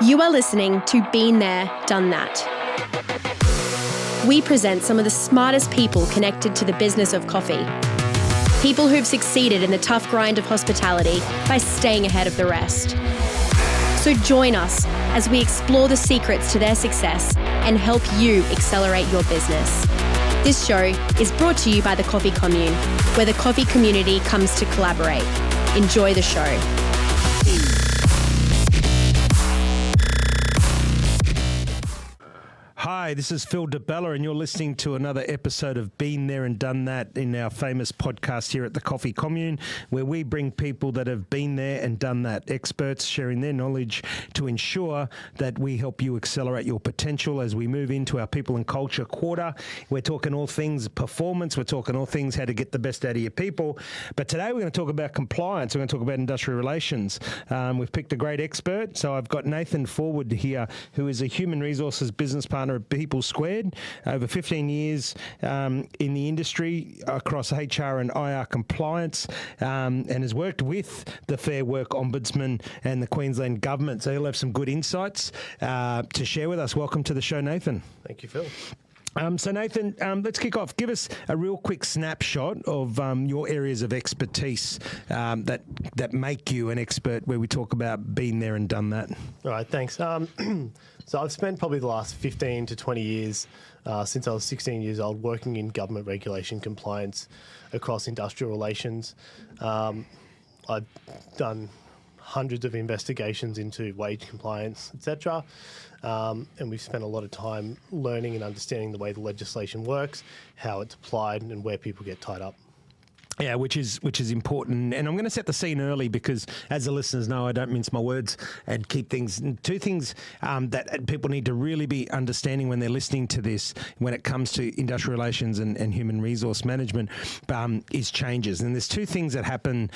You are listening to Been There, Done That. We present some of the smartest people connected to the business of coffee. People who've succeeded in the tough grind of hospitality by staying ahead of the rest. So join us as we explore the secrets to their success and help you accelerate your business. This show is brought to you by the Coffee Commune, where the coffee community comes to collaborate. Enjoy the show. Hi, this is Phil DeBella, and you're listening to another episode of Been There and Done That in our famous podcast here at the Coffee Commune, where we bring people that have been there and done that, experts sharing their knowledge to ensure that we help you accelerate your potential as we move into our People and Culture quarter. We're talking all things performance, we're talking all things how to get the best out of your people. But today we're going to talk about compliance, we're going to talk about industrial relations. We've picked a great expert, so I've got Nathan Forwood here, who is a human resources business partner at People Squared, over 15 years in the industry across HR and IR compliance, and has worked with the Fair Work Ombudsman and the Queensland Government. So he'll have some good insights to share with us. Welcome to the show, Nathan. Thank you, Phil. So Nathan, let's kick off. Give us a real quick snapshot of your areas of expertise that make you an expert, where we talk about being there and done that. All right, thanks. So I've spent probably the last 15 to 20 years, since I was 16 years old, working in government regulation compliance across industrial relations. I've done hundreds of investigations into wage compliance, etc. And we've spent a lot of time learning and understanding the way the legislation works, how it's applied, and where people get tied up. Yeah, which is important. And I'm going to set the scene early because, as the listeners know, I don't mince my words and keep things. Two things that people need to really be understanding when they're listening to this, when it comes to industrial relations and human resource management, is changes. And there's two things that happen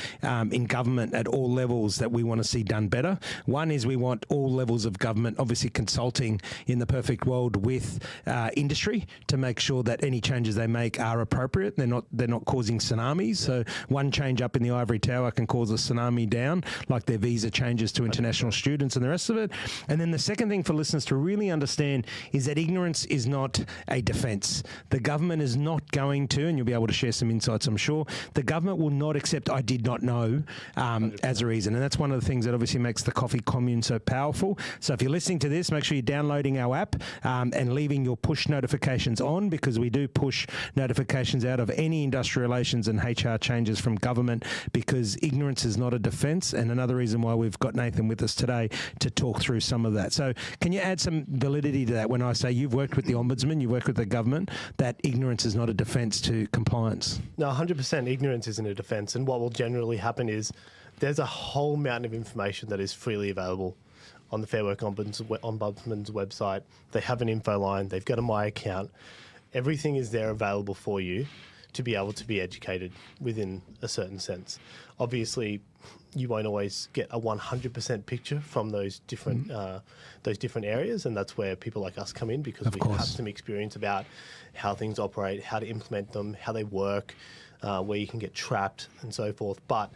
in government at all levels that we want to see done better. One is we want all levels of government, obviously consulting in the perfect world with industry to make sure that any changes they make are appropriate. They're not causing tsunamis. So one change up in the ivory tower can cause a tsunami down, like their visa changes to international students and the rest of it. And then the second thing for listeners to really understand is that ignorance is not a defence. The government is not going to, and you'll be able to share some insights, I'm sure, the government will not accept "I did not know" as a reason. And that's one of the things that obviously makes the Coffee Commune so powerful. So if you're listening to this, make sure you're downloading our app and leaving your push notifications on, because we do push notifications out of any industrial relations and HR changes from government, because ignorance is not a defence. And another reason why we've got Nathan with us today to talk through some of that. So can you add some validity to that when I say you've worked with the Ombudsman, you've worked with the government, that ignorance is not a defence to compliance? No, 100% ignorance isn't a defence. And what will generally happen is there's a whole mountain of information that is freely available on the Fair Work Ombudsman's website. They have an info line. They've got a My Account. Everything is there available for you to be able to be educated within a certain sense. Obviously, you won't always get a 100% picture from those different areas, and that's where people like us come in, because we have some experience about how things operate, how to implement them, how they work, where you can get trapped and so forth. But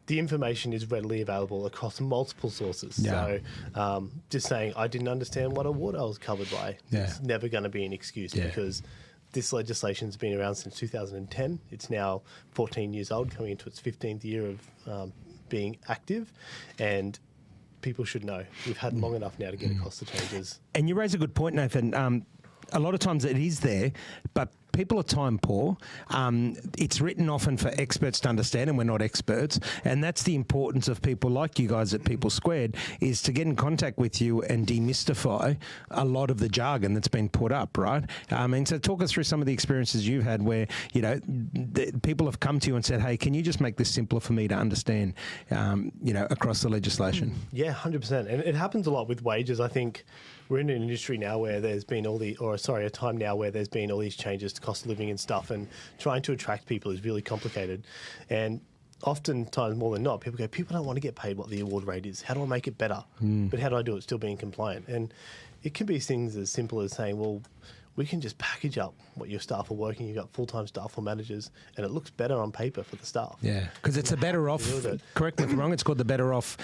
the information is readily available across multiple sources. Yeah. So just saying I didn't understand what award I was covered by is never going to be an excuse, because this legislation's been around since 2010. It's now 14 years old, coming into its 15th year of being active, and people should know. We've had long enough now to get across the changes. And you raise a good point, Nathan. A lot of times it is there, but people are time poor. It's written often for experts to understand, and we're not experts. And that's the importance of people like you guys at People Squared, is to get in contact with you and demystify a lot of the jargon that's been put up, right? And so talk us through some of the experiences you've had where, people have come to you and said, hey, can you just make this simpler for me to understand, across the legislation? Yeah, 100%. And it happens a lot with wages. I think we're in an industry now where there's been a time now where there's been all these changes to cost of living and stuff, and trying to attract people is really complicated. And oftentimes, more than not, people don't want to get paid what the award rate is. How do I make it better? But how do I do it still being compliant? And it can be things as simple as saying, well, we can just package up what your staff are working. You've got full-time staff or managers, and it looks better on paper for the staff. Yeah, because it's a better off, correct me if I'm wrong, it's called the better off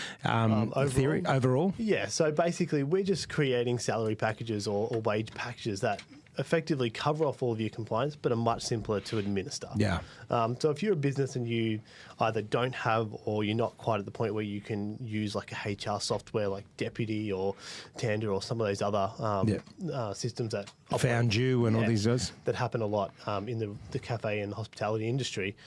theory overall. Yeah, so basically we're just creating salary packages or wage packages that effectively cover off all of your compliance, but are much simpler to administer. Yeah. So if you're a business and you either don't have, or you're not quite at the point where you can use like a HR software like Deputy or Tanda or some of those other systems that Found You and all these guys that happen a lot in the cafe and hospitality industry,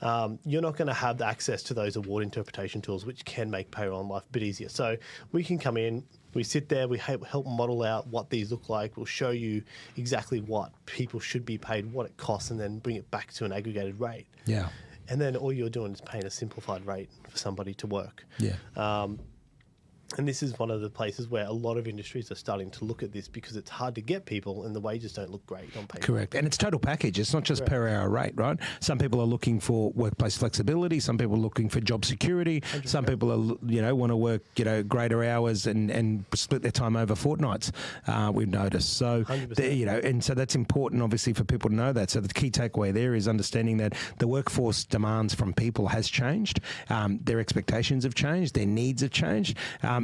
you're not going to have access to those award interpretation tools, which can make payroll and life a bit easier. So we can come in, we sit there, we help model out what these look like. We'll show you exactly what people should be paid, what it costs, and then bring it back to an aggregated rate. Yeah. And then all you're doing is paying a simplified rate for somebody to work. Yeah. And this is one of the places where a lot of industries are starting to look at this, because it's hard to get people and the wages don't look great on paper. Correct. And it's total package. It's not just per hour rate, right? Some people are looking for workplace flexibility. Some people are looking for job security. 100%. Some people are, want to work, greater hours and split their time over fortnights, we've noticed. So, and so that's important, obviously, for people to know that. So the key takeaway there is understanding that the workforce demands from people has changed. Their expectations have changed. Their needs have changed.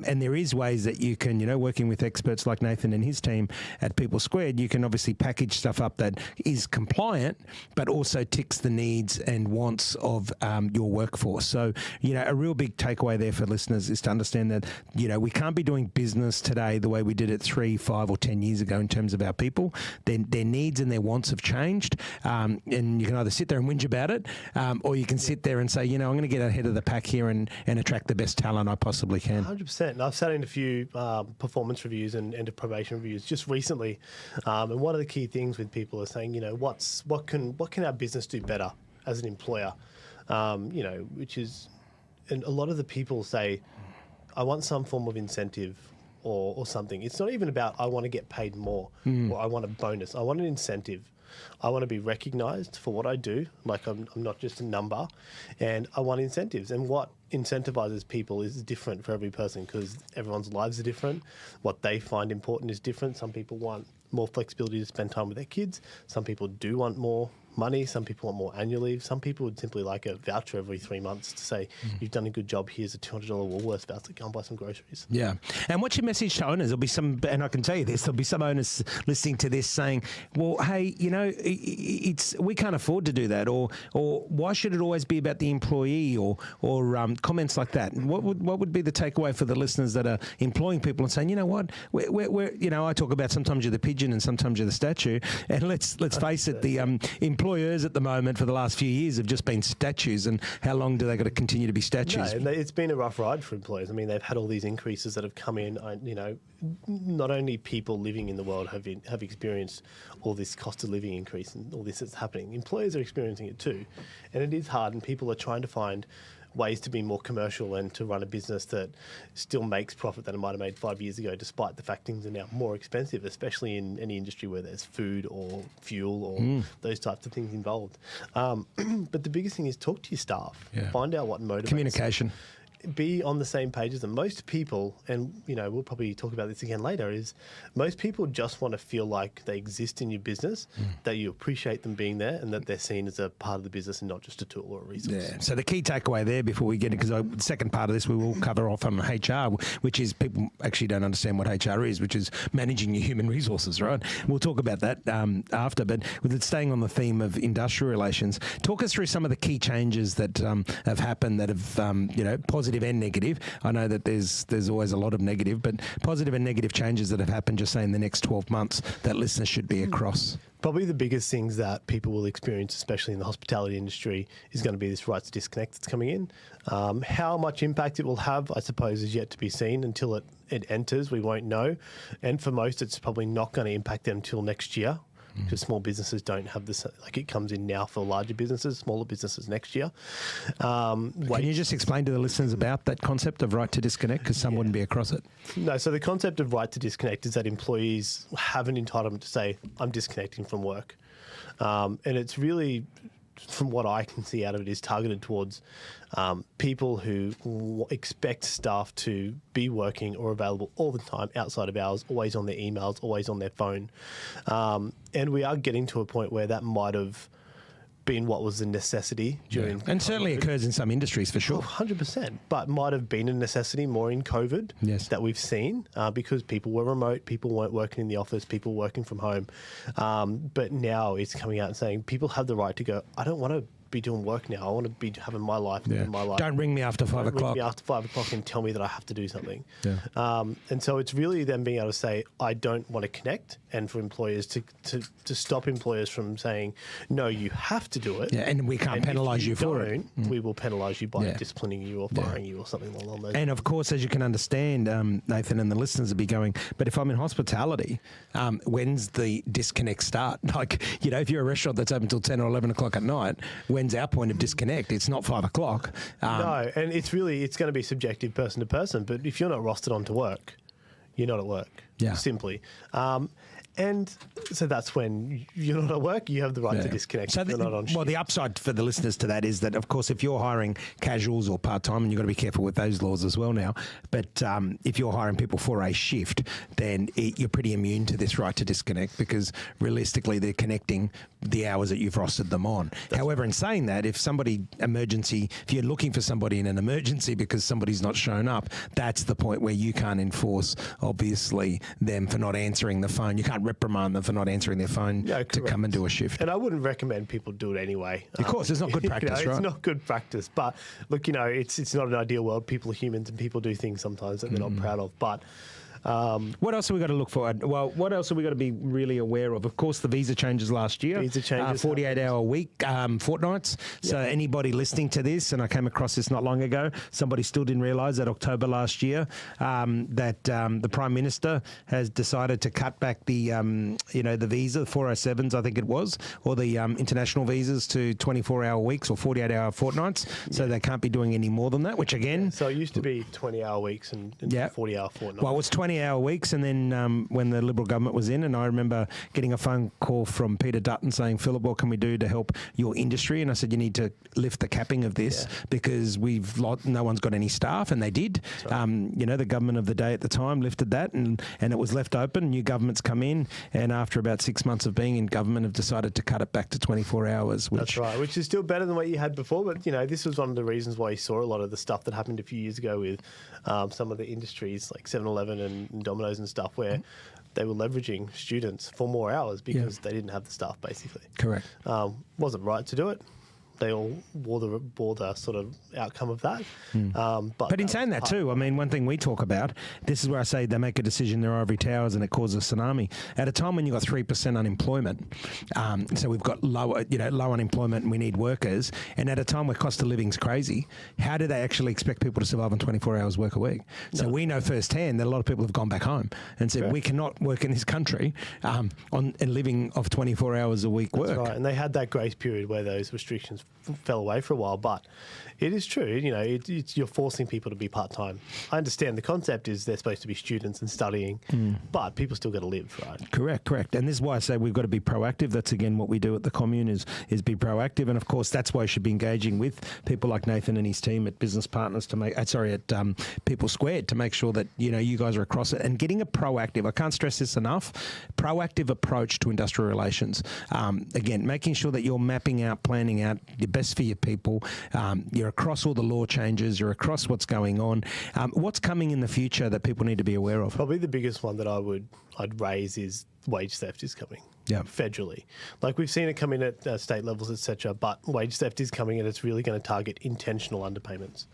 And there is ways that you can, working with experts like Nathan and his team at People Squared, you can obviously package stuff up that is compliant, but also ticks the needs and wants of your workforce. So, a real big takeaway there for listeners is to understand that, we can't be doing business today the way we did it 3, 5 or 10 years ago in terms of our people. Their needs and their wants have changed. And you can either sit there and whinge about it, or you can sit there and say, I'm going to get ahead of the pack here and attract the best talent I possibly can. 100%. I've sat in a few performance reviews and end of probation reviews just recently, and one of the key things with people are saying, what can our business do better as an employer, which is, and a lot of the people say, I want some form of incentive or something. It's not even about I want to get paid more or I want a bonus. I want an incentive. I want to be recognised for what I do, like I'm not just a number, and I want incentives. And what incentivizes people is different for every person, because everyone's lives are different. What they find important is different. Some people want more flexibility to spend time with their kids. Some people do want more money. Some people want more annual leave. Some people would simply like a voucher every 3 months to say, you've done a good job, here's a $200 Woolworths voucher, go and buy some groceries. Yeah. And what's your message to owners? There'll be some, and I can tell you this, there'll be some owners listening to this saying, well, hey, we can't afford to do that, or why should it always be about the employee, or comments like that. What would be the takeaway for the listeners that are employing people and saying, you know what, we're I talk about sometimes you're the pigeon and sometimes you're the statue, and let's face it, the employers at the moment for the last few years have just been statues, and how long do they got to continue to be statues? No, it's been a rough ride for employers. I mean, they've had all these increases that have come in. Not only people living in the world have experienced all this cost of living increase and all this that's happening. Employers are experiencing it too, and it is hard. And people are trying to find ways to be more commercial and to run a business that still makes profit that it might have made 5 years ago, despite the fact things are now more expensive, especially in any industry where there's food or fuel or those types of things involved. But the biggest thing is talk to your staff. Find out what motivates. Communication. Be on the same page as them. Most people, and we'll probably talk about this again later, is most people just want to feel like they exist in your business, that you appreciate them being there, and that they're seen as a part of the business and not just a tool or a resource. Yeah. So the key takeaway there, before we get it, because the second part of this we will cover off on HR, which is people actually don't understand what HR is, which is managing your human resources, right? We'll talk about that after, but with it staying on the theme of industrial relations, talk us through some of the key changes that have happened that have, positive and negative. I know that there's always a lot of negative, but positive and negative changes that have happened, just say in the next 12 months, that listeners should be across. Probably the biggest things that people will experience, especially in the hospitality industry, is going to be this rights to disconnect that's coming in. How much impact it will have, I suppose, is yet to be seen. Until it enters, we won't know. And for most, it's probably not going to impact them until next year, because small businesses don't have this, like it comes in now for larger businesses, smaller businesses next year. Can you just explain to the listeners about that concept of right to disconnect, because some wouldn't be across it? No, so the concept of right to disconnect is that employees have an entitlement to say, I'm disconnecting from work. And it's really from what I can see out of it, is targeted towards people who expect staff to be working or available all the time outside of hours, always on their emails, always on their phone. And we are getting to a point where that might have been what was a necessity during and certainly occurs in some industries for sure. 100%, but might have been a necessity more in COVID that we've seen because people were remote, people weren't working in the office, people working from home. But now it's coming out and saying people have the right to go, I don't want to be doing work now. I want to be having my life, living my life. Don't ring me after 5 o'clock. Ring me after 5 o'clock and tell me that I have to do something. Yeah. And so it's really them being able to say, I don't want to connect, and for employers to stop employers from saying, no, you have to do it. Yeah, and we can't penalise you for it. We will penalise you by disciplining you or firing you or something along those lines. And of course, as you can understand, Nathan, and the listeners will be going, but if I'm in hospitality, when's the disconnect start? Like, if you're a restaurant that's open until 10 or 11 o'clock at night, when's our point of disconnect? It's not 5 o'clock. No, and it's going to be subjective person to person, but if you're not rostered onto work, you're not at work, simply. And so that's when you're not at work, you have the right to disconnect. So you're not on shift. Well, the upside for the listeners to that is that, of course, if you're hiring casuals or part-time, and you've got to be careful with those laws as well now, but if you're hiring people for a shift, then you're pretty immune to this right to disconnect because realistically they're connecting the hours that you've rostered them on. However, in saying that, if you're looking for somebody in an emergency because somebody's not shown up, that's the point where you can't enforce, obviously, them for not answering the phone. You can't reprimand them for not answering their phone to come and do a shift. And I wouldn't recommend people do it anyway. Of course, it's not good practice, right? It's not good practice. But look, it's not an ideal world. People are humans and people do things sometimes that they're not proud of. But what else have we got to look for? Well, what else have we got to be really aware of? Of course, the visa changes last year. 48-hour week, fortnights. So anybody listening to this, and I came across this not long ago, somebody still didn't realise that October last year that the Prime Minister has decided to cut back the the visa, the 407s, I think it was, or the international visas to 24-hour weeks or 48-hour fortnights. So they can't be doing any more than that, which again... So it used to be 20-hour weeks and 40-hour fortnights. Well, it was 20-hour weeks, and then when the Liberal government was in, and I remember getting a phone call from Peter Dutton saying, Philip, what can we do to help your industry? And I said, you need to lift the capping of this because no one's got any staff, and they did. Right. The government of the day at the time lifted that, and it was left open. New governments come in, and after about 6 months of being in government, have decided to cut it back to 24 hours. That's right, which is still better than what you had before. But, this was one of the reasons why you saw a lot of the stuff that happened a few years ago with some of the industries like 7-Eleven and Domino's and stuff where they were leveraging students for more hours because they didn't have the staff, basically. Correct. Wasn't right to do it. They all bore the sort of outcome of that. But in saying that too, I mean, one thing we talk about, this is where I say they make a decision in their ivory towers and it causes a tsunami. At a time when you've got 3% unemployment, so we've got low unemployment and we need workers, and at a time where cost of living's crazy, how do they actually expect people to survive on 24 hours work a week? So we know firsthand that a lot of people have gone back home and said, we cannot work in this country on a living of 24 hours a week work. That's right, and they had that grace period where those restrictions fell away for a while, but it is true. You're forcing people to be part-time. I understand the concept is they're supposed to be students and studying, but people still got to live, right? Correct. And this is why I say we've got to be proactive. That's again what we do at the commune is be proactive. And of course, that's why you should be engaging with people like Nathan and his team at Business Partners at People Squared to make sure that you guys are across it and getting a proactive. I can't stress this enough. Proactive approach to industrial relations. Again, making sure that you're mapping out, planning out the best for your people. You're across all the law changes. You're across what's going on. What's coming in the future that people need to be aware of? Probably the biggest one that I'd raise is wage theft is coming. Yeah, federally. Like we've seen it come in at state levels, etc. But wage theft is coming, and it's really going to target intentional underpayments.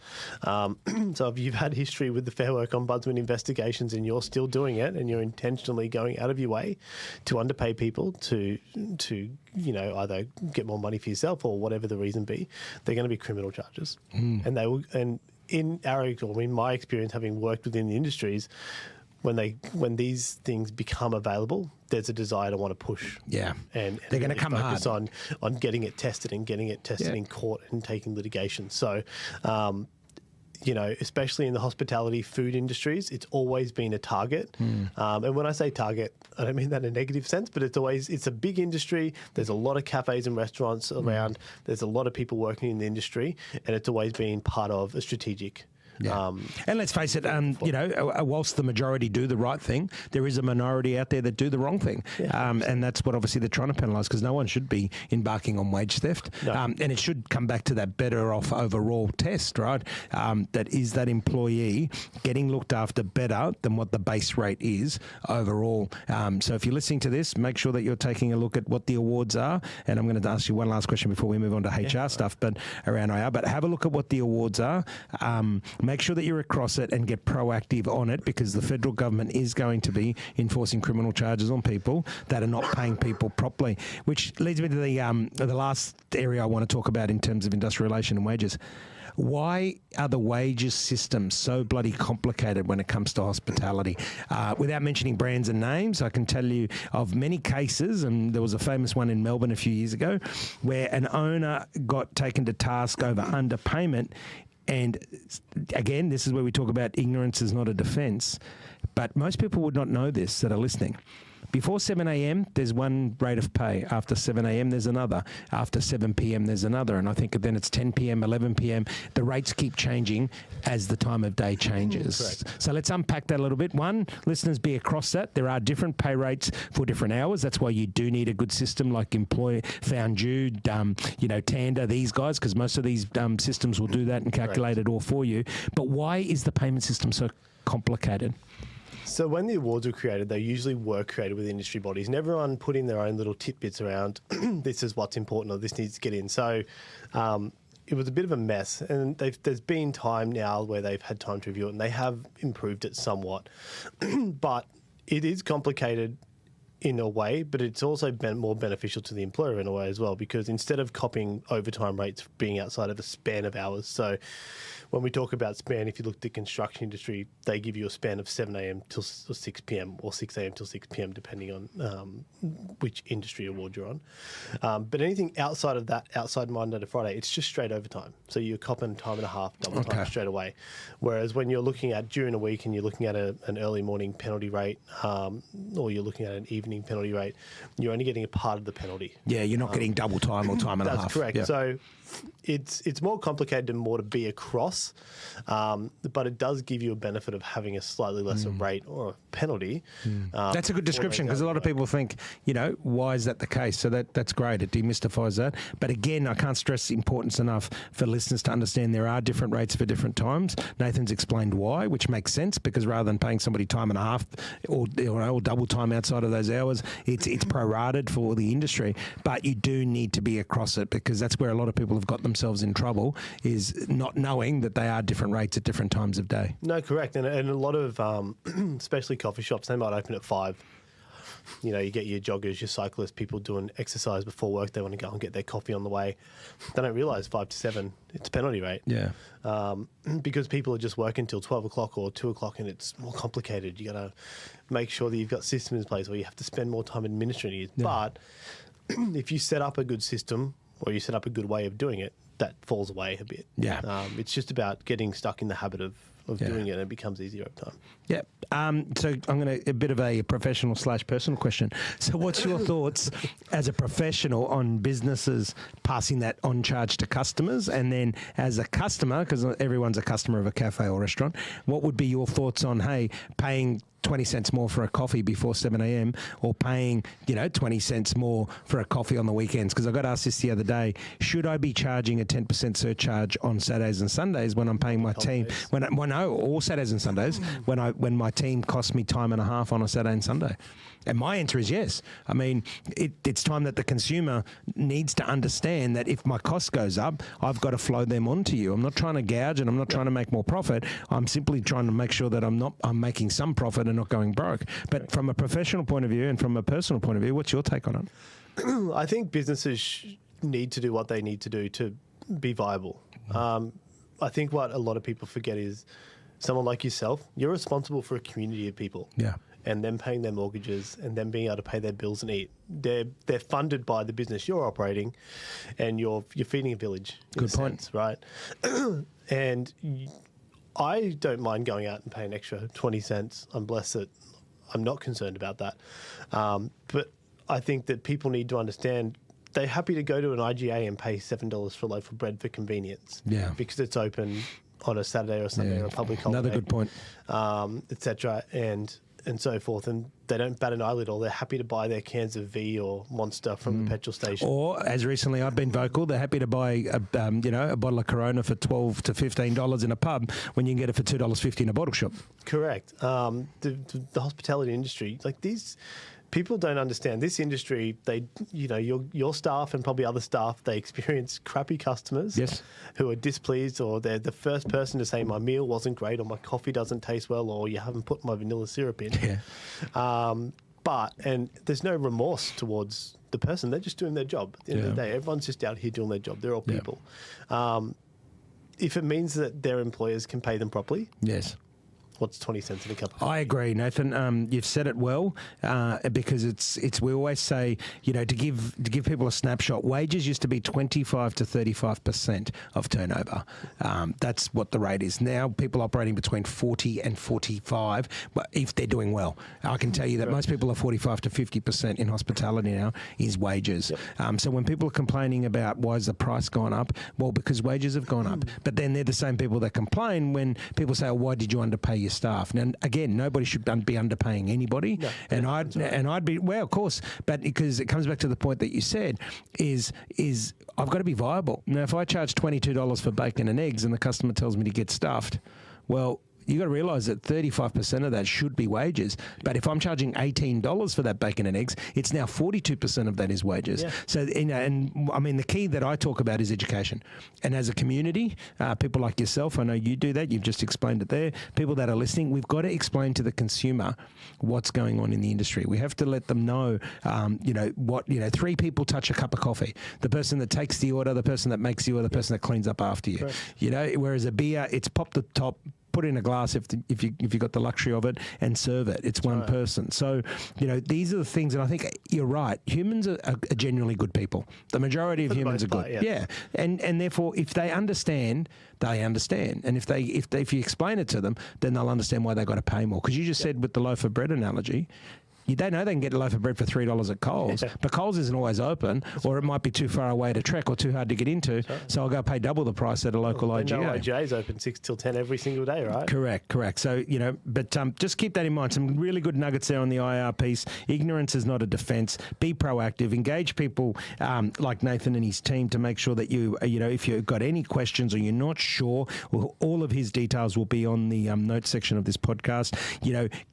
So if you've had history with the Fair Work Ombudsman investigations, and you're still doing it, and you're intentionally going out of your way to underpay people to either get more money for yourself or whatever the reason be, they're going to be criminal charges, and they will. And in my experience, having worked within the industries, when these things become available, there's a desire to want to push. Yeah, and they're going to come focus hard on getting it tested and getting it tested in court and taking litigation. So, especially in the hospitality, food industries, it's always been a target. And when I say target, I don't mean that in a negative sense, but it's a big industry. There's a lot of cafes and restaurants around. There's a lot of people working in the industry, and it's always been part of a strategic. Yeah. And let's face it, whilst the majority do the right thing, there is a minority out there that do the wrong thing. Yeah. And that's what obviously they're trying to penalise, because no one should be embarking on wage theft. No. And it should come back to that better off overall test, right? That is that employee getting looked after better than what the base rate is overall. So if you're listening to this, make sure that you're taking a look at what the awards are. And I'm going to ask you one last question before we move on to HR stuff, but around IR. But have a look at what the awards are. Make sure that you're across it and get proactive on it, because the federal government is going to be enforcing criminal charges on people that are not paying people properly, which leads me to the last area I want to talk about in terms of industrial relation and wages. Why are the wages systems so bloody complicated when it comes to hospitality? Without mentioning brands and names, I can tell you of many cases, and there was a famous one in Melbourne a few years ago, where an owner got taken to task over underpayment. And again, this is where we talk about ignorance is not a defence, but most people would not know this that are listening. Before 7 a.m, there's one rate of pay. After 7 a.m, there's another. After 7 p.m, there's another. And I think then it's 10 p.m, 11 p.m. The rates keep changing as the time of day changes. Correct. So let's unpack that a little bit. One, listeners, be across that. There are different pay rates for different hours. That's why you do need a good system like Employer Found You, Tanda, these guys, because most of these systems will do that and calculate it all for you. But why is the payment system so complicated? So when the awards were created, they usually were created with industry bodies, and everyone put in their own little tidbits around this is what's important or this needs to get in. So it was a bit of a mess, and there's been time now where they've had time to review it, and they have improved it somewhat. But it is complicated in a way, but it's also been more beneficial to the employer in a way as well, because instead of copying overtime rates being outside of a span of hours, so when we talk about span, if you look at the construction industry, they give you a span of 7 a.m. till 6 p.m. or 6 a.m. till 6 p.m. depending on which industry award you're on. But anything outside of that, outside Monday to Friday, it's just straight overtime. So you're copping time and a half, double time straight away. Whereas when you're looking at during a week and you're looking at an early morning penalty rate, or you're looking at an evening penalty rate, you're only getting a part of the penalty. Yeah, you're not getting double time or time and a half. That's correct. Yeah. So it's more complicated and more to be across, but it does give you a benefit of having a slightly lesser rate or a penalty. That's a good description, because a lot of people think, why is that the case? So that's great. It demystifies that. But again, I can't stress the importance enough for listeners to understand there are different rates for different times. Nathan's explained why, which makes sense, because rather than paying somebody time and a half or double time outside of those hours, it's prorated for the industry. But you do need to be across it, because that's where a lot of people have got themselves in trouble, is not knowing that they are different rates at different times of day. No, correct. And a lot of, especially coffee shops, they might open at 5. You get your joggers, your cyclists, people doing exercise before work. They want to go and get their coffee on the way. They don't realise 5 to 7, it's a penalty rate. Yeah. Because people are just working till 12 o'clock or 2 o'clock, and it's more complicated. You got to make sure that you've got systems in place, or you have to spend more time administrating it. Yeah. But if you set up a good system, or you set up a good way of doing it, that falls away a bit. Yeah. It's just about getting stuck in the habit of doing it, and it becomes easier over time. Yeah. So I'm going to, a bit of a professional/personal question. So what's your thoughts as a professional on businesses passing that on charge to customers? And then as a customer, because everyone's a customer of a cafe or restaurant, what would be your thoughts on, paying 20 cents more for a coffee before 7 a.m. or paying, 20 cents more for a coffee on the weekends? Because I got asked this the other day, should I be charging a 10% surcharge on Saturdays and Sundays when I'm paying my team? All Saturdays and Sundays, when my team costs me time and a half on a Saturday and Sunday? And my answer is yes. I mean, it's time that the consumer needs to understand that if my cost goes up, I've got to flow them onto you. I'm not trying to gouge, and I'm not trying to make more profit. I'm simply trying to make sure that I'm making some profit and not going broke. But from a professional point of view and from a personal point of view, what's your take on it? I think businesses need to do what they need to do to be viable. I think what a lot of people forget is someone like yourself, you're responsible for a community of people. Yeah. And them paying their mortgages and them being able to pay their bills and eat. They're funded by the business you're operating, and you're feeding a village. Good point. Sense, right? And I don't mind going out and paying extra 20 cents. I'm blessed that I'm not concerned about that. But I think that people need to understand they're happy to go to an IGA and pay $7 for a loaf of bread for convenience. Yeah. Because it's open on a Saturday or Sunday or a public holiday. Another good point. Etc. And so forth. And they don't bat an eyelid, or they're happy to buy their cans of V or Monster from the petrol station. Or, as recently I've been vocal, they're happy to buy a bottle of Corona for $12 to $15 in a pub when you can get it for $2.50 in a bottle shop. Correct. The hospitality industry, like these people don't understand this industry. They, your staff and probably other staff, they experience crappy customers who are displeased, or they're the first person to say my meal wasn't great, or my coffee doesn't taste well, or you haven't put my vanilla syrup in. And there's no remorse towards the person. They're just doing their job. At the end of the day, everyone's just out here doing their job. They're all people. If it means that their employers can pay them properly, what's 20 cents in a cup of coffee? I agree, Nathan. You've said it well, because it's we always say, to give people a snapshot, wages used to be 25 to 35% of turnover. That's what the rate is now. People operating between 40 and 45, but if they're doing well. I can tell you that most people are 45 to 50% in hospitality now is wages. So when people are complaining about why has the price gone up, well, because wages have gone up. But then they're the same people that complain when people say, why did you underpay your staff? Now, again, nobody should be underpaying anybody, I'd be, well, of course, but because it comes back to the point that you said is I've got to be viable. Now, if I charge $22 for bacon and eggs and the customer tells me to get stuffed, well, you got to realise that 35% of that should be wages. But if I'm charging $18 for that bacon and eggs, it's now 42% of that is wages. So, and I mean, the key that I talk about is education. And as a community, people like yourself, I know you do that. You've just explained it there. People that are listening, we've got to explain to the consumer what's going on in the industry. We have to let them know, three people touch a cup of coffee. The person that takes the order, the person that makes the order, the person that cleans up after you. Whereas a beer, it's pop the top, put it in a glass if you got the luxury of it, and serve it. It's one person. So, these are the things, and I think you're right. Humans are genuinely good people. The majority of humans are good. And therefore, if they understand, they understand. And if you explain it to them, then they'll understand why they got to pay more. Because you just said with the loaf of bread analogy, they know they can get a loaf of bread for $3 at Coles, but Coles isn't always open, or it might be too far away to trek or too hard to get into, so I'll go pay double the price at a local IGA. No, IGA's open 6 till 10 every single day, right? Correct. So, but just keep that in mind. Some really good nuggets there on the IR piece. Ignorance is not a defence. Be proactive. Engage people like Nathan and his team to make sure that if you've got any questions or you're not sure, all of his details will be on the notes section of this podcast.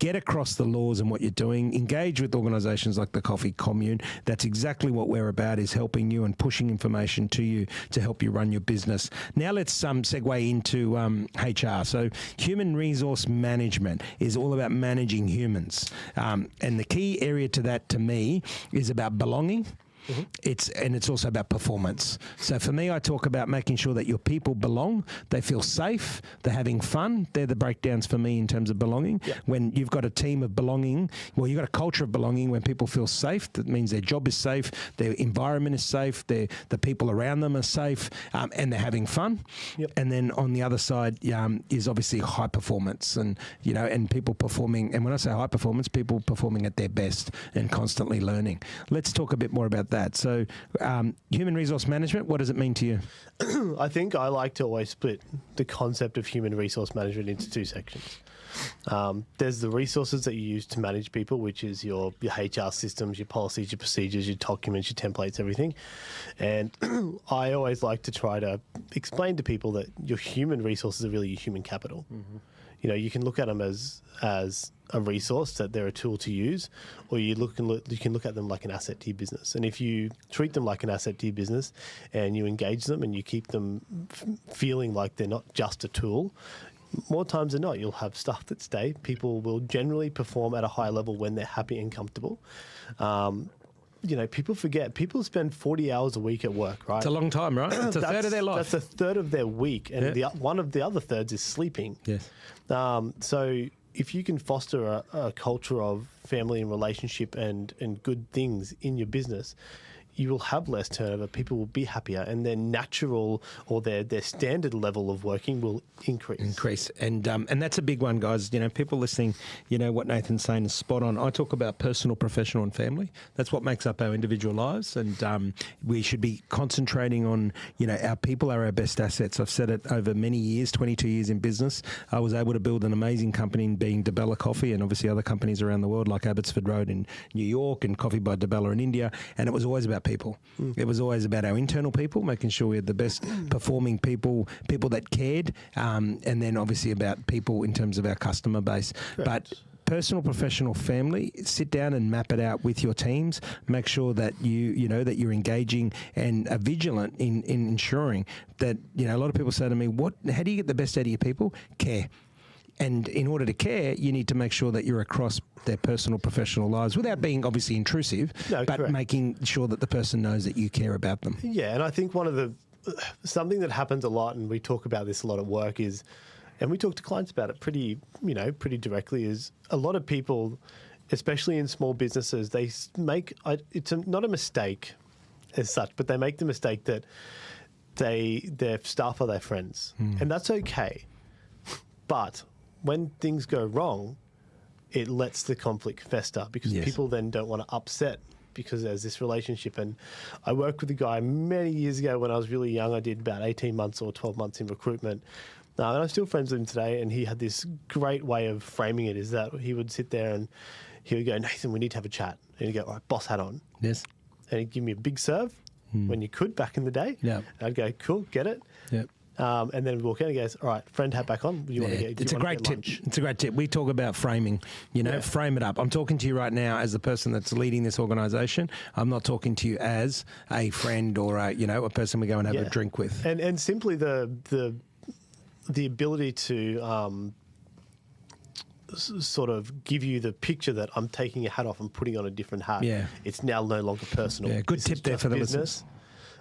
Get across the laws and what you're doing. Engage with organisations like the Coffee Commune. That's exactly what we're about, is helping you and pushing information to you to help you run your business. Now let's segue into HR. So human resource management is all about managing humans. And the key area to that, to me, is about belonging. It's also about performance. So for me, I talk about making sure that your people belong, they feel safe, they're having fun. They're the breakdowns for me in terms of belonging. When you've got a team of belonging, well, you've got a culture of belonging when people feel safe. That means their job is safe, their environment is safe, the people around them are safe, and they're having fun. And then on the other side is obviously high performance and people performing. And when I say high performance, people performing at their best and constantly learning. Let's talk a bit more about that. So human resource management, what does it mean to you? I think I like to always split the concept of human resource management into two sections. There's the resources that you use to manage people, which is your HR systems, your policies, your procedures, your documents, your templates, everything. And I always like to try to explain to people that your human resources are really your human capital. You can look at them as a resource, that they're a tool to use, or you can look at them like an asset to your business. And if you treat them like an asset to your business and you engage them and you keep them feeling like they're not just a tool, more times than not, you'll have stuff that stay. People will generally perform at a high level when they're happy and comfortable. People forget. People spend 40 hours a week at work, right? It's a long time, right? It's a third of their life. That's a third of their week. And one of the other thirds is sleeping. Yes. So if you can foster a culture of family and relationship and good things in your business, you will have less turnover, people will be happier, and their natural or their standard level of working will increase. And that's a big one, guys. You know, people listening, you know, what Nathan's saying is spot on. I talk about personal, professional and family. That's what makes up our individual lives, and we should be concentrating on, you know, our people are our best assets. I've said it over many years, 22 years in business. I was able to build an amazing company in being DeBella Coffee, and obviously other companies around the world like Abbotsford Road in New York and Coffee by DeBella in India, and it was always about people. It was always about our internal people, making sure we had the best performing people that cared, and then obviously about people in terms of our customer base. Correct. But personal, professional, family, sit down and map it out with your teams. Make sure that you know that you're engaging and are vigilant in ensuring that, you know, a lot of people say to me, how do you get the best out of your people? Care. And in order to care, you need to make sure that you're across their personal, professional lives without being obviously intrusive, but correct. making sure that the person knows that you care about them. Yeah, and I think something that happens a lot, and we talk about this a lot at work, is, and we talk to clients about it pretty directly, is a lot of people, especially in small businesses, they make, not a mistake as such, but they make the mistake that their staff are their friends. And that's okay. But when things go wrong, it lets the conflict fester because people then don't want to upset because there's this relationship. And I worked with a guy many years ago when I was really young. I did about 18 months or 12 months in recruitment. And I'm still friends with him today. And he had this great way of framing it, is that he would sit there and he would go, "Nathan, we need to have a chat." And he'd go, "All right, boss hat on." Yes. And he'd give me a big serve when you could back in the day. Yeah. I'd go, "Cool, get it." Yeah. And then we walk in and he goes, "All right, friend hat back on. It's a great tip. It's a great tip. We talk about framing, frame it up. I'm talking to you right now as the person that's leading this organisation. I'm not talking to you as a friend or a person we go and have a drink with. And simply the ability to sort of give you the picture that I'm taking a hat off and putting on a different hat. Yeah. It's now no longer personal. Yeah, good tip there for the listeners.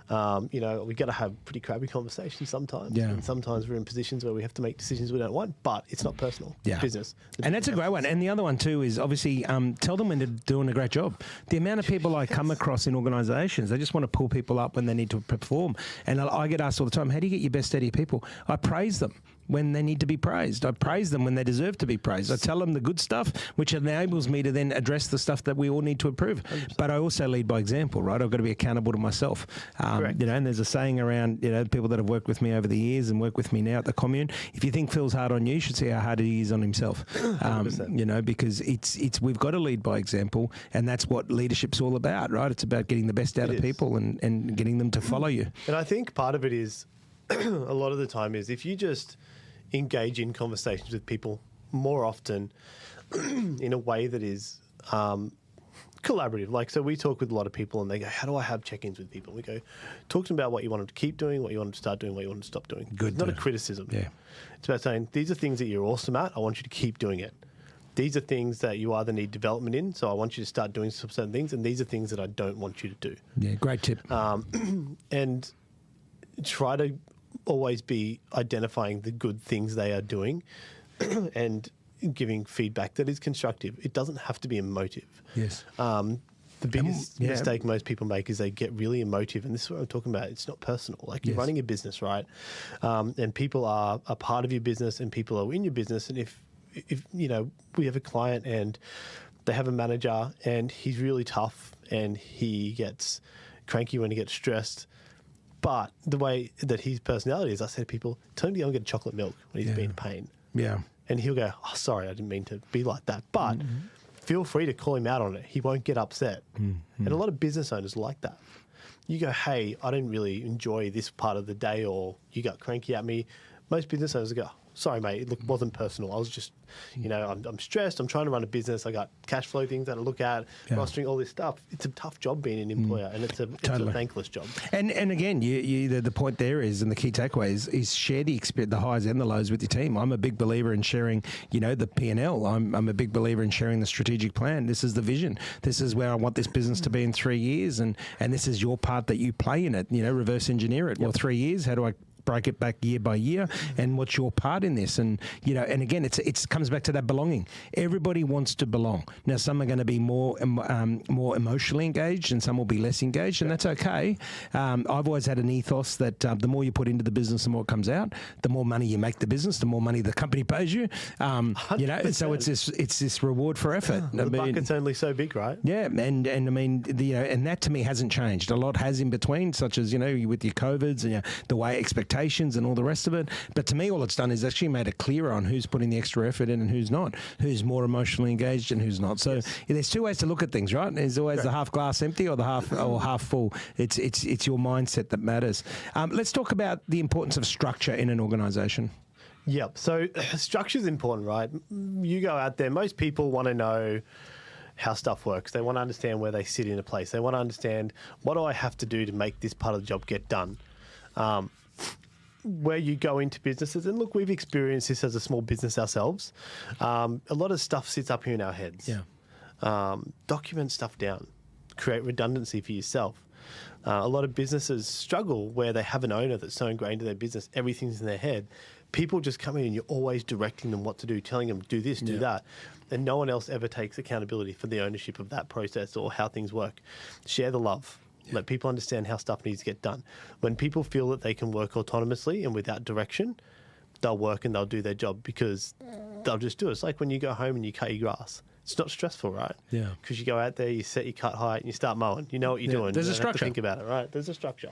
We got to have pretty crappy conversations sometimes. Yeah. And sometimes we're in positions where we have to make decisions we don't want, but it's not personal. Yeah. It's business. And that's a great one. And the other one too is obviously tell them when they're doing a great job. The amount of people I come across in organisations, they just want to pull people up when they need to perform. And I get asked all the time, how do you get your best out of your people? I praise them when they need to be praised. I praise them when they deserve to be praised. I tell them the good stuff, which enables me to then address the stuff that we all need to improve. 100%. But I also lead by example, right? I've got to be accountable to myself. And there's a saying around, people that have worked with me over the years and work with me now at the commune, if you think Phil's hard on you should see how hard he is on himself. Because it's we've got to lead by example, and that's what leadership's all about, right? It's about getting the best out of people and getting them to follow you. And I think part of it is, a lot of the time is, if you just engage in conversations with people more often in a way that is collaborative. Like, so we talk with a lot of people and they go, "How do I have check-ins with people?" We go, talk to them about what you want them to keep doing, what you want them to start doing, what you want them to stop doing. Good. It's not a criticism. Yeah. It's about saying, these are things that you're awesome at. I want you to keep doing it. These are things that you either need development in, so I want you to start doing some certain things, and these are things that I don't want you to do. Yeah, great tip. And try to always be identifying the good things they are doing and giving feedback that is constructive. It doesn't have to be emotive. Yes. The biggest mistake most people make is they get really emotive, and this is what I'm talking about. It's not personal. Like, you're running a business, right? And people are a part of your business, and people are in your business. And if we have a client and they have a manager and he's really tough and he gets cranky when he gets stressed, but the way that his personality is, I say to people, tell him to go and get chocolate milk when he's been in pain. Yeah. And he'll go, "Oh, sorry, I didn't mean to be like that." But feel free to call him out on it. He won't get upset. And a lot of business owners like that. You go, "Hey, I didn't really enjoy this part of the day," or "You got cranky at me." Most business owners go, "Sorry, mate, it wasn't personal. I was just, I'm stressed. I'm trying to run a business. I got cash flow things that I look at, rostering, all this stuff." It's a tough job being an employer, and it's a thankless job. And again, the point there is, and the key takeaway is share the highs and the lows with your team. I'm a big believer in sharing, the P&L. I'm a big believer in sharing the strategic plan. This is the vision. This is where I want this business to be in 3 years, and this is your part that you play in it. Reverse engineer it. Well, 3 years, how do I break it back year by year, and what's your part in this? And and again, it comes back to that belonging. Everybody wants to belong. Now, some are going to be more emotionally engaged, and some will be less engaged, and that's okay. I've always had an ethos that the more you put into the business, the more it comes out. The more money you make the business, the more money the company pays you. So it's this reward for effort. The bucket's only so big, right? Yeah, and I mean, and that to me hasn't changed. A lot has in between, such as with your COVIDs and the way expectations and all the rest of it. But to me, all it's done is actually made it clearer on who's putting the extra effort in and who's not, who's more emotionally engaged and who's not. So there's two ways to look at things, right? There's always the half glass empty or the half full. It's your mindset that matters. Let's talk about the importance of structure in an organisation. Yep. So structure is important, right? You go out there, most people want to know how stuff works. They want to understand where they sit in a place. They want to understand, what do I have to do to make this part of the job get done? Where you go into businesses, and look, we've experienced this as a small business ourselves. A lot of stuff sits up here in our heads. Yeah. Document stuff down. Create redundancy for yourself. A lot of businesses struggle where they have an owner that's so ingrained in their business, everything's in their head. People just come in and you're always directing them what to do, telling them, do this, do that. And no one else ever takes accountability for the ownership of that process or how things work. Share the love. Yeah. Let people understand how stuff needs to get done. When people feel that they can work autonomously and without direction, they'll work and they'll do their job because they'll just do it. It's like when you go home and you cut your grass. It's not stressful, right? Yeah. Because you go out there, you set your cut height, and you start mowing. You know what you're doing. There's you a structure. Have to think about it, right? There's a structure.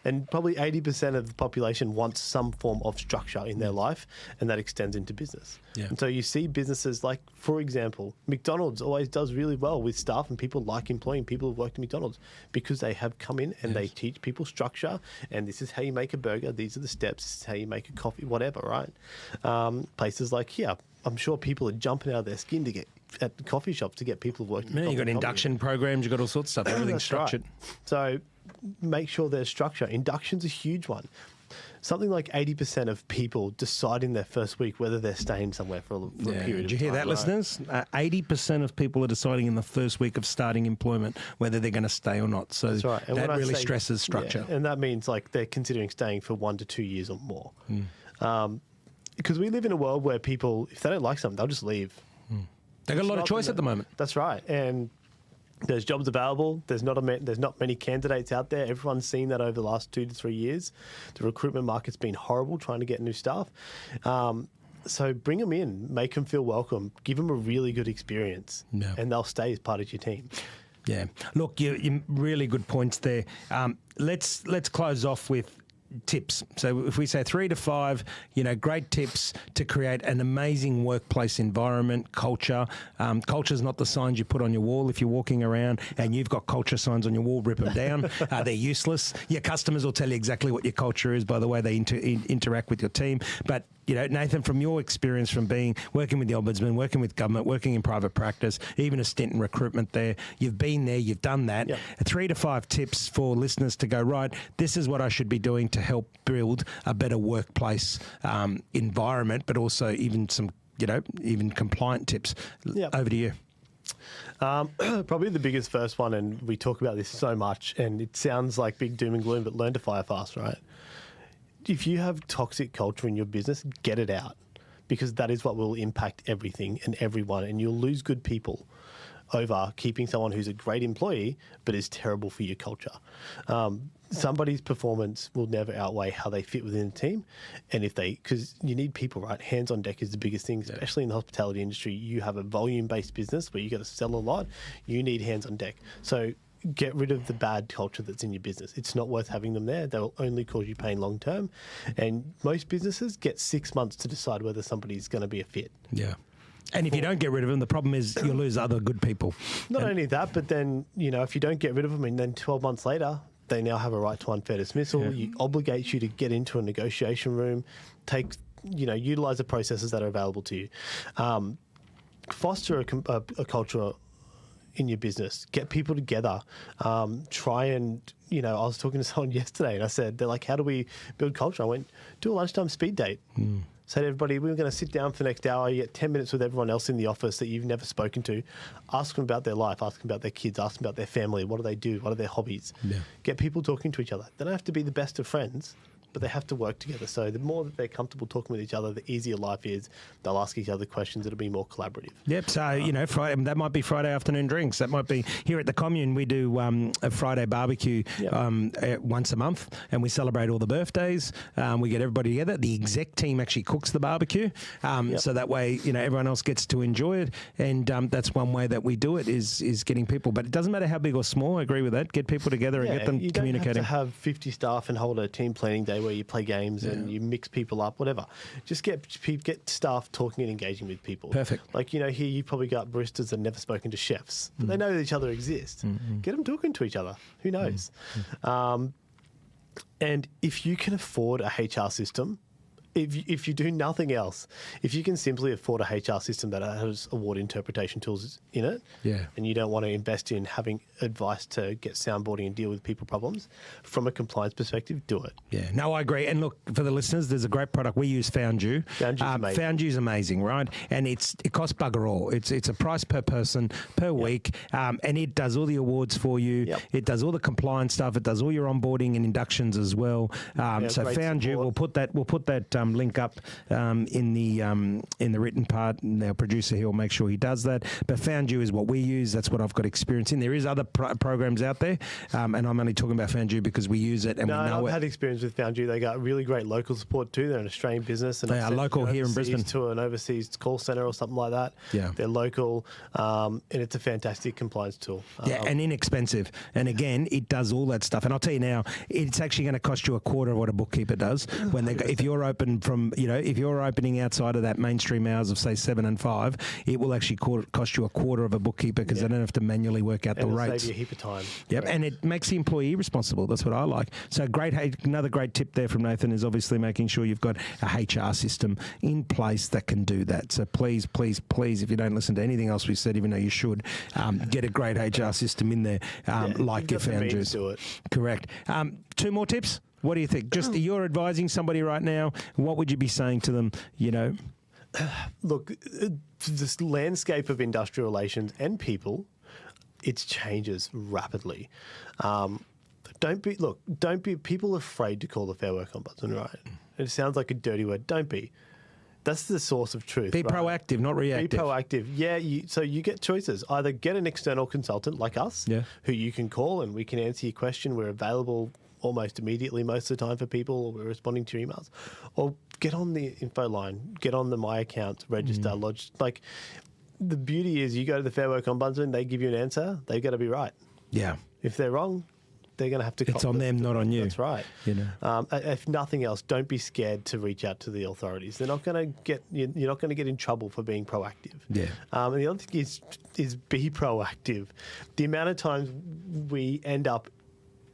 And probably 80% of the population wants some form of structure in their life, and that extends into business. Yeah. And so you see businesses like, for example, McDonald's always does really well with staff, and people like employing people who've worked at McDonald's because they have come in and they teach people structure, and this is how you make a burger, these are the steps, this is how you make a coffee, whatever, right? Places like here, I'm sure people are jumping out of their skin to get at coffee shops to get people working. You've got induction programs, you've got all sorts of stuff, everything's structured. Right. So make sure there's structure. Induction's a huge one. Something like 80% of people decide in their first week whether they're staying somewhere for a period of time. Did you hear that, listeners? 80% of people are deciding in the first week of starting employment whether they're going to stay or not. So right. that really stresses structure. Yeah, and that means like they're considering staying for 1 to 2 years or more. Because we live in a world where people, if they don't like something, they'll just leave. They've got a lot of choice at the moment. That's right. And there's jobs available. There's not many candidates out there. Everyone's seen that over the last 2 to 3 years. The recruitment market's been horrible trying to get new staff. So bring them in, make them feel welcome, give them a really good experience, and they'll stay as part of your team. Yeah. Look, you really good points there. Let's close off with tips. So if we say 3 to 5, great tips to create an amazing workplace environment, culture. Culture is not the signs you put on your wall. If you're walking around and you've got culture signs on your wall, rip them down. They're useless. Your customers will tell you exactly what your culture is by the way they interact with your team. But Nathan, from your experience from working with the Ombudsman, working with government, working in private practice, even a stint in recruitment there, you've been there, you've done that. Yep. 3 to 5 tips for listeners to go, right, this is what I should be doing to help build a better workplace environment, but also even some, even compliant tips. Yep. Over to you. Probably the biggest first one, and we talk about this so much, and it sounds like big doom and gloom, but learn to fire fast, right? If you have toxic culture in your business, get it out, because that is what will impact everything and everyone, and you'll lose good people over keeping someone who's a great employee but is terrible for your culture. Somebody's performance will never outweigh how they fit within the team, and because you need people, right? Hands on deck is the biggest thing, especially in the hospitality industry. You have a volume-based business where you got to sell a lot. You need hands on deck. So get rid of the bad culture that's in your business. It's not worth having them there. They will only cause you pain long term. And most businesses get 6 months to decide whether somebody's going to be a fit. Yeah. And if you don't get rid of them, the problem is you'll lose other good people. Not only that, but then, if you don't get rid of them and then 12 months later, they now have a right to unfair dismissal. It obligates you to get into a negotiation room, utilize the processes that are available to you. Foster a culture in your business. Get people together. Try and, I was talking to someone yesterday and I said, they're like, how do we build culture? I went, do a lunchtime speed date. Say to everybody, we're going to sit down for the next hour. You get 10 minutes with everyone else in the office that you've never spoken to. Ask them about their life. Ask them about their kids. Ask them about their family. What do they do? What are their hobbies? Yeah. Get people talking to each other. They don't have to be the best of friends, but they have to work together. So the more that they're comfortable talking with each other, the easier life is. They'll ask each other questions. It'll be more collaborative. Yep. So, Friday, that might be Friday afternoon drinks. That might be here at the commune. We do a Friday barbecue once a month, and we celebrate all the birthdays. We get everybody together. The exec team actually cooks the barbecue, so that way, everyone else gets to enjoy it. And that's one way that we do it is getting people. But it doesn't matter how big or small. I agree with that. Get people together and get them communicating. You don't have to have 50 staff and hold a team planning day where you play games and you mix people up, whatever. Just get staff talking and engaging with people. Perfect. Like, here you've probably got baristas that have never spoken to chefs, but they know that each other exist. Get them talking to each other. Who knows? And if you can afford a HR system, if you do nothing else, if you can simply afford a HR system that has award interpretation tools in it, and you don't want to invest in having advice to get soundboarding and deal with people problems, from a compliance perspective, do it. Yeah, no, I agree. And look, for the listeners, there's a great product. We use Foundju. Foundju's amazing, right? And it costs bugger all. It's a price per person per week, and it does all the awards for you. Yep. It does all the compliance stuff. It does all your onboarding and inductions as well. So Foundju, we'll put that link up in the written part, and our producer here will make sure he does that. But Foundju is what we use. That's what I've got experience in. There is other programs out there, and I'm only talking about Foundju because we use it and we know it. I've had experience with Foundju. They got really great local support too. They're an Australian business, and they are local here in Brisbane to an overseas call center or something like that. Yeah, they're local, and it's a fantastic compliance tool. And inexpensive. And again, it does all that stuff. And I'll tell you now, it's actually going to cost you a quarter of what a bookkeeper does when if you're open from, if you're opening outside of that mainstream hours of say 7 and 5, it will actually cost you a quarter of a bookkeeper because they don't have to manually work out the rates. Save you a heap of time. Yep, and it makes the employee responsible. That's what I like. So another great tip there from Nathan is obviously making sure you've got a HR system in place that can do that. So please, please, please, if you don't listen to anything else we've said, even though you should, get a great HR system in there, like your Foundju's. Do it. Correct. 2 more tips. What do you think? Just you're advising somebody right now. What would you be saying to them? Look, this landscape of industrial relations and people, it changes rapidly. Don't be people afraid to call the Fair Work Ombudsman, right? It sounds like a dirty word. Don't be. That's the source of truth. Be proactive, not reactive. Be proactive. Yeah, so you get choices. Either get an external consultant like us, who you can call and we can answer your question. We're available almost immediately most of the time for people. We're responding to your emails. Or get on the info line, get on the My Account, register, lodge. Like, the beauty is you go to the Fair Work Ombudsman, they give you an answer, they've got to be right. Yeah. If they're wrong, they're going to have to... It's on them, not on you. That's right. If nothing else, don't be scared to reach out to the authorities. They're not going to get... You're not going to get in trouble for being proactive. Yeah. And the other thing is be proactive. The amount of times we end up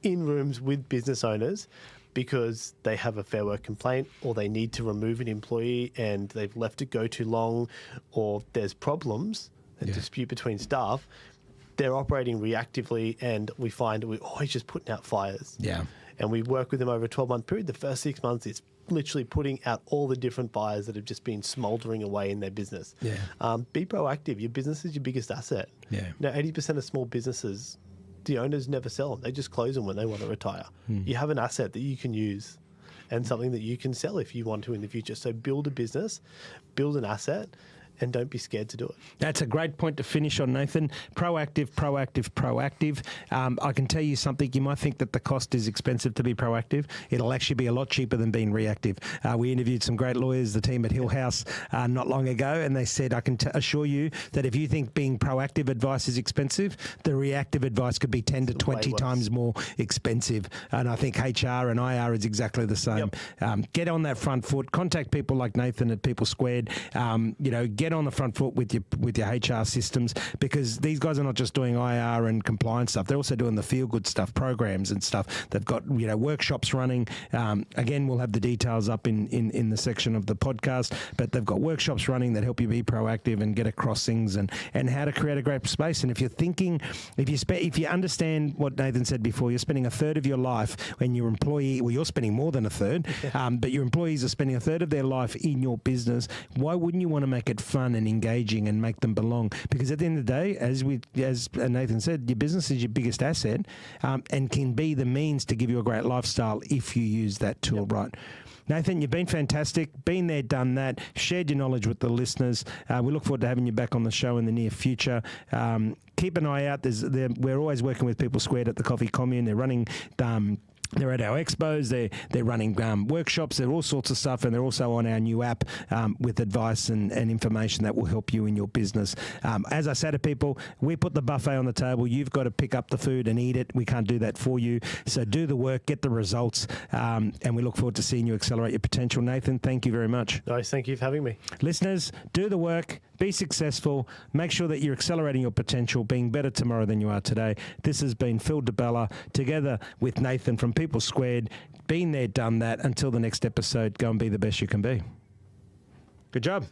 in rooms with business owners because they have a Fair Work complaint or they need to remove an employee and they've left it go too long, or there's problems, a dispute between staff, they're operating reactively, and we find we're always just putting out fires. Yeah. And we work with them over a 12-month period. The first 6 months, it's literally putting out all the different fires that have just been smouldering away in their business. Yeah. Be proactive. Your business is your biggest asset. Yeah. Now, 80% of small businesses, the owners never sell them. They just close them when they want to retire. You have an asset that you can use and something that you can sell if you want to in the future. So build a business, build an asset, and don't be scared to do it. That's a great point to finish on, Nathan. Proactive, proactive, proactive. I can tell you something. You might think that the cost is expensive to be proactive. It'll actually be a lot cheaper than being reactive. We interviewed some great lawyers, the team at Hill House, not long ago, and they said, I can assure you that if you think being proactive advice is expensive, the reactive advice could be 10 to 20 times more expensive. And I think HR and IR is exactly the same. Yep. Get on that front foot. Contact people like Nathan at People Squared. Get on the front foot with your HR systems, because these guys are not just doing IR and compliance stuff. They're also doing the feel-good stuff, programs and stuff. They've got workshops running. Again, we'll have the details up in the section of the podcast, but they've got workshops running that help you be proactive and get across things and how to create a great space. And if you're thinking, if you understand what Nathan said before, you're spending a third of your life when your employee, well, you're spending more than a third, but your employees are spending a third of their life in your business. Why wouldn't you want to make it fun and engaging and make them belong. Because at the end of the day, as Nathan said, your business is your biggest asset, and can be the means to give you a great lifestyle if you use that tool right. Nathan, you've been fantastic. Been there, done that. Shared your knowledge with the listeners. We look forward to having you back on the show in the near future. Keep an eye out. We're always working with People Squared at the Coffee Commune. They're running... they're at our expos, they're running workshops, they're all sorts of stuff, and they're also on our new app with advice and information that will help you in your business. As I say to people, we put the buffet on the table. You've got to pick up the food and eat it. We can't do that for you. So do the work, get the results, and we look forward to seeing you accelerate your potential. Nathan, thank you very much. Nice, thank you for having me. Listeners, do the work, be successful, make sure that you're accelerating your potential, being better tomorrow than you are today. This has been Phil DeBella together with Nathan from People Squared. Been there, done that. Until the next episode, go and be the best you can be. Good job.